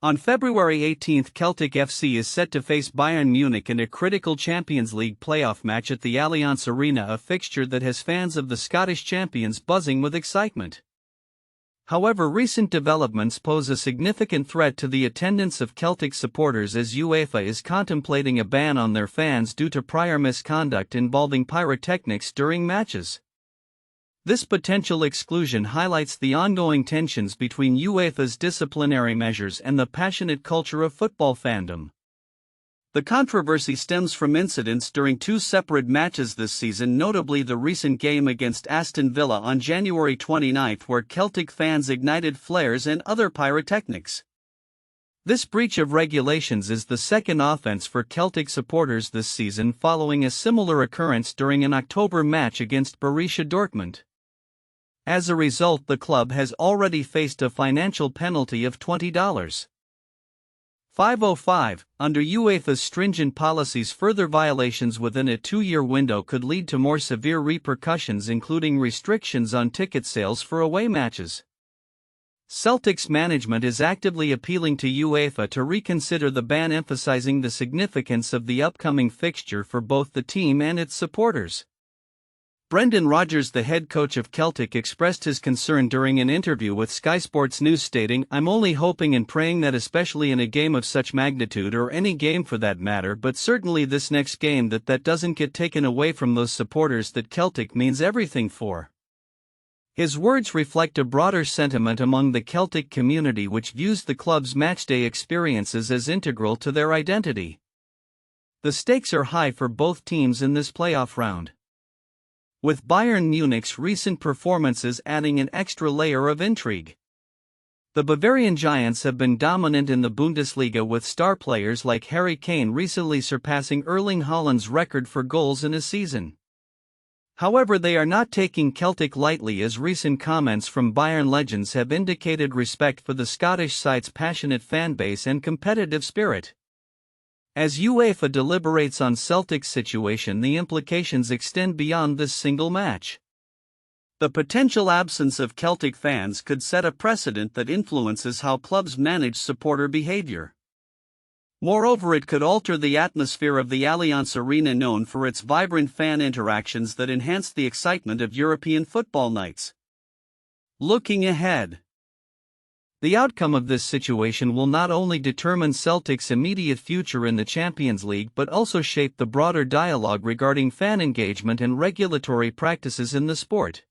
On February 18, Celtic FC is set to face Bayern Munich in a critical Champions League playoff match at the Allianz Arena, a fixture that has fans of the Scottish champions buzzing with excitement. However, recent developments pose a significant threat to the attendance of Celtic supporters, as UEFA is contemplating a ban on their fans due to prior misconduct involving pyrotechnics during matches. This potential exclusion highlights the ongoing tensions between UEFA's disciplinary measures and the passionate culture of football fandom. The controversy stems from incidents during two separate matches this season, notably the recent game against Aston Villa on January 29, where Celtic fans ignited flares and other pyrotechnics. This breach of regulations is the second offense for Celtic supporters this season, following a similar occurrence during an October match against Borussia Dortmund. As a result, the club has already faced a financial penalty of $20,505. Under UEFA's stringent policies, further violations within a 2-year window could lead to more severe repercussions, including restrictions on ticket sales for away matches. Celtic's management is actively appealing to UEFA to reconsider the ban, emphasizing the significance of the upcoming fixture for both the team and its supporters. Brendan Rodgers, the head coach of Celtic, expressed his concern during an interview with Sky Sports News, stating, "I'm only hoping and praying that, especially in a game of such magnitude, or any game for that matter, but certainly this next game, that doesn't get taken away from those supporters that Celtic means everything for." His words reflect a broader sentiment among the Celtic community, which views the club's matchday experiences as integral to their identity. The stakes are high for both teams in this playoff round, with Bayern Munich's recent performances adding an extra layer of intrigue. The Bavarian Giants have been dominant in the Bundesliga, with star players like Harry Kane recently surpassing Erling Haaland's record for goals in a season. However, they are not taking Celtic lightly, as recent comments from Bayern legends have indicated respect for the Scottish side's passionate fanbase and competitive spirit. As UEFA deliberates on Celtic's situation, the implications extend beyond this single match. The potential absence of Celtic fans could set a precedent that influences how clubs manage supporter behavior. Moreover, it could alter the atmosphere of the Allianz Arena, known for its vibrant fan interactions that enhance the excitement of European football nights. Looking ahead, the outcome of this situation will not only determine Celtic's immediate future in the Champions League, but also shape the broader dialogue regarding fan engagement and regulatory practices in the sport.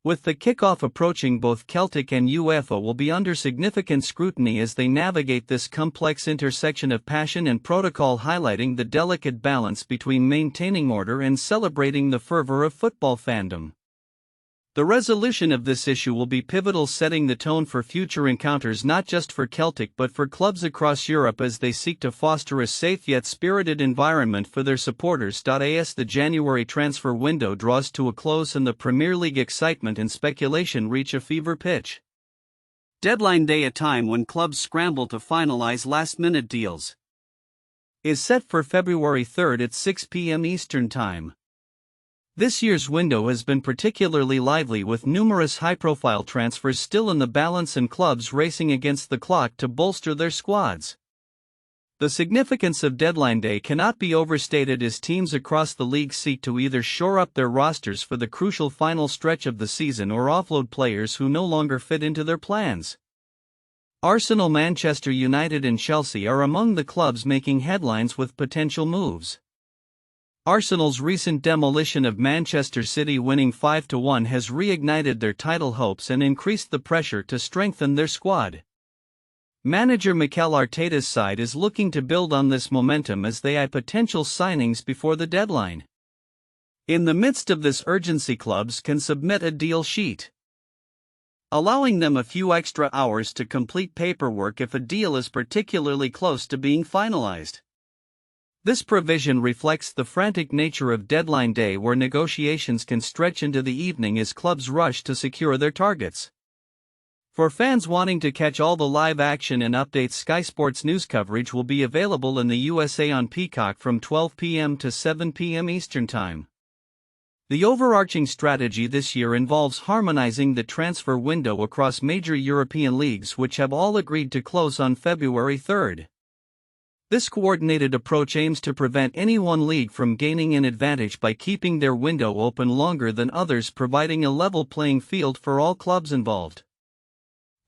With the kickoff approaching, both Celtic and UEFA will be under significant scrutiny as they navigate this complex intersection of passion and protocol, highlighting the delicate balance between maintaining order and celebrating the fervor of football fandom. The resolution of this issue will be pivotal, setting the tone for future encounters not just for Celtic but for clubs across Europe as they seek to foster a safe yet spirited environment for their supporters. As the January transfer window draws to a close and the Premier League excitement and speculation reach a fever pitch, deadline day, a time when clubs scramble to finalize last-minute deals, is set for February 3 at 6 p.m. Eastern Time. This year's window has been particularly lively, with numerous high-profile transfers still in the balance and clubs racing against the clock to bolster their squads. The significance of deadline day cannot be overstated, as teams across the league seek to either shore up their rosters for the crucial final stretch of the season or offload players who no longer fit into their plans. Arsenal, Manchester United and Chelsea are among the clubs making headlines with potential moves. Arsenal's recent demolition of Manchester City, winning 5-1, has reignited their title hopes and increased the pressure to strengthen their squad. Manager Mikel Arteta's side is looking to build on this momentum as they eye potential signings before the deadline. In the midst of this urgency, clubs can submit a deal sheet, allowing them a few extra hours to complete paperwork if a deal is particularly close to being finalized. This provision reflects the frantic nature of deadline day, where negotiations can stretch into the evening as clubs rush to secure their targets. For fans wanting to catch all the live action and updates, Sky Sports News coverage will be available in the USA on Peacock from 12 p.m. to 7 p.m. Eastern Time. The overarching strategy this year involves harmonizing the transfer window across major European leagues, which have all agreed to close on February 3rd. This coordinated approach aims to prevent any one league from gaining an advantage by keeping their window open longer than others, providing a level playing field for all clubs involved.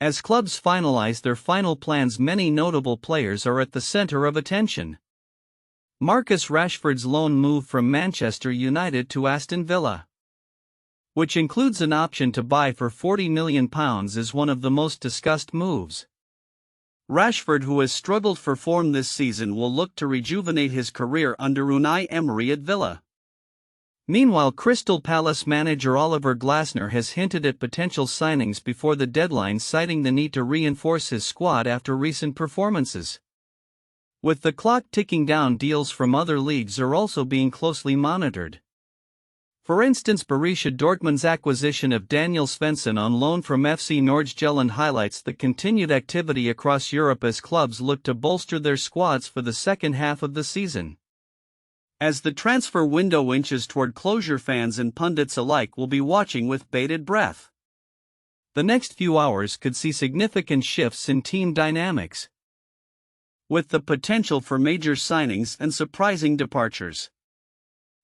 As clubs finalize their final plans, many notable players are at the center of attention. Marcus Rashford's loan move from Manchester United to Aston Villa, which includes an option to buy for £40 million, is one of the most discussed moves. Rashford, who has struggled for form this season, will look to rejuvenate his career under Unai Emery at Villa. Meanwhile, Crystal Palace manager Oliver Glasner has hinted at potential signings before the deadline, citing the need to reinforce his squad after recent performances. With the clock ticking down, deals from other leagues are also being closely monitored. For instance, Borussia Dortmund's acquisition of Daniel Svensson on loan from FC Nordjylland highlights the continued activity across Europe as clubs look to bolster their squads for the second half of the season. As the transfer window inches toward closure, fans and pundits alike will be watching with bated breath. The next few hours could see significant shifts in team dynamics, with the potential for major signings and surprising departures.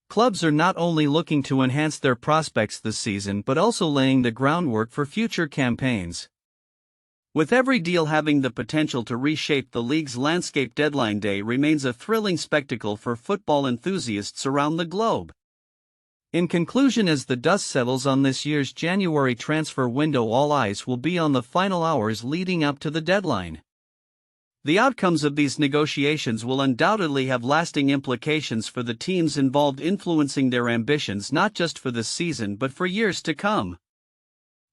Clubs are not only looking to enhance their prospects this season but also laying the groundwork for future campaigns, with every deal having the potential to reshape the league's landscape. Deadline day remains a thrilling spectacle for football enthusiasts around the globe. In conclusion, as the dust settles on this year's January transfer window, all eyes will be on the final hours leading up to the deadline. The outcomes of these negotiations will undoubtedly have lasting implications for the teams involved, influencing their ambitions not just for this season but for years to come.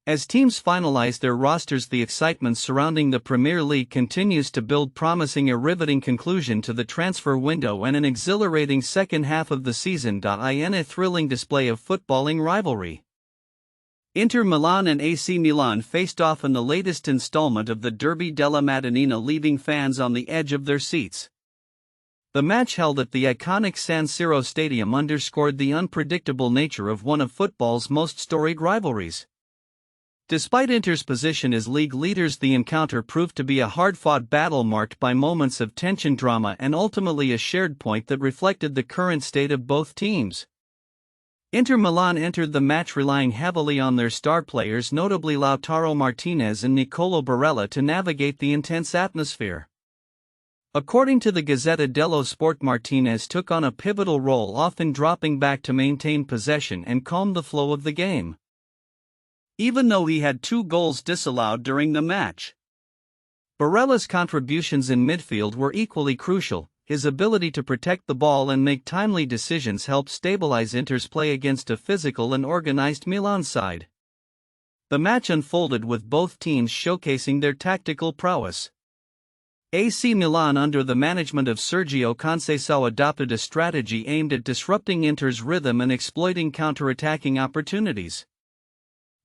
As teams finalize their rosters, the excitement surrounding the Premier League continues to build, promising a riveting conclusion to the transfer window and an exhilarating second half of the season. In a thrilling display of footballing rivalry, Inter Milan and AC Milan faced off in the latest installment of the Derby della Madonnina, leaving fans on the edge of their seats. The match, held at the iconic San Siro Stadium, underscored the unpredictable nature of one of football's most storied rivalries. Despite Inter's position as league leaders, the encounter proved to be a hard-fought battle marked by moments of tension, drama, and ultimately a shared point that reflected the current state of both teams. Inter Milan entered the match relying heavily on their star players, notably Lautaro Martinez and Nicolo Barella, to navigate the intense atmosphere. According to the Gazzetta dello Sport, Martinez took on a pivotal role, often dropping back to maintain possession and calm the flow of the game, even though he had 2 goals disallowed during the match. Barella's contributions in midfield were equally crucial. His ability to protect the ball and make timely decisions helped stabilize Inter's play against a physical and organized Milan side. The match unfolded with both teams showcasing their tactical prowess. AC Milan, under the management of Sergio Conceição, adopted a strategy aimed at disrupting Inter's rhythm and exploiting counter-attacking opportunities.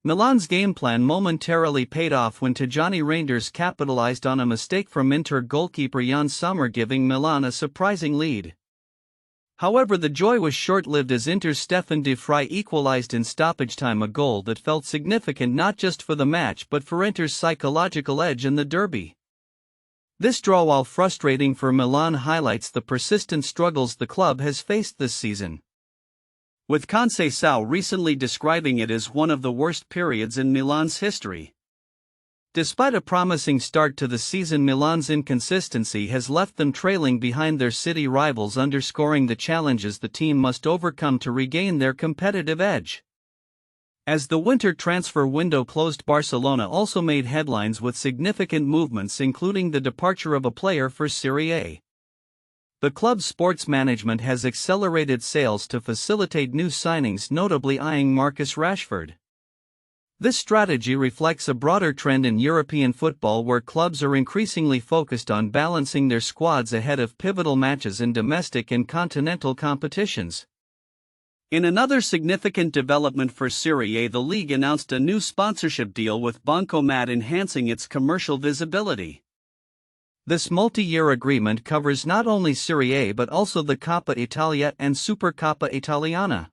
Milan's game plan momentarily paid off when Tijani Reinders capitalized on a mistake from Inter goalkeeper Jan Sommer, giving Milan a surprising lead. However, the joy was short-lived as Inter's Stefan de Vrij equalized in stoppage time, a goal that felt significant not just for the match but for Inter's psychological edge in the derby. This draw, while frustrating for Milan, highlights the persistent struggles the club has faced this season, with Conceição recently describing it as one of the worst periods in Milan's history. Despite a promising start to the season, Milan's inconsistency has left them trailing behind their city rivals, underscoring the challenges the team must overcome to regain their competitive edge. As the winter transfer window closed, Barcelona also made headlines with significant movements, including the departure of a player for Serie A. The club's sports management has accelerated sales to facilitate new signings, notably eyeing Marcus Rashford. This strategy reflects a broader trend in European football, where clubs are increasingly focused on balancing their squads ahead of pivotal matches in domestic and continental competitions. In another significant development for Serie A, the league announced a new sponsorship deal with Bancomat, enhancing its commercial visibility. This multi-year agreement covers not only Serie A but also the Coppa Italia and Supercoppa Italiana.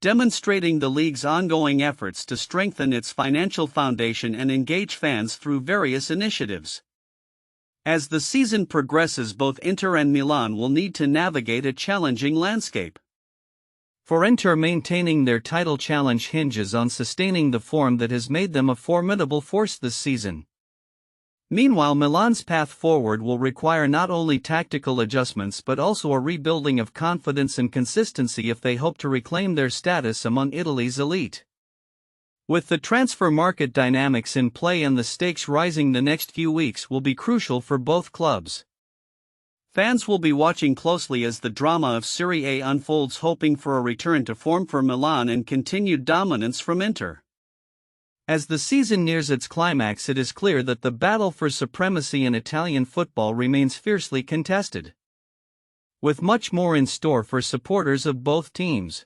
demonstrating the league's ongoing efforts to strengthen its financial foundation and engage fans through various initiatives. As the season progresses, both Inter and Milan will need to navigate a challenging landscape. For Inter, maintaining their title challenge hinges on sustaining the form that has made them a formidable force this season. Meanwhile, Milan's path forward will require not only tactical adjustments but also a rebuilding of confidence and consistency if they hope to reclaim their status among Italy's elite. With the transfer market dynamics in play and the stakes rising, the next few weeks will be crucial for both clubs. Fans will be watching closely as the drama of Serie A unfolds, hoping for a return to form for Milan and continued dominance from Inter. As the season nears its climax, it is clear that the battle for supremacy in Italian football remains fiercely contested, with much more in store for supporters of both teams.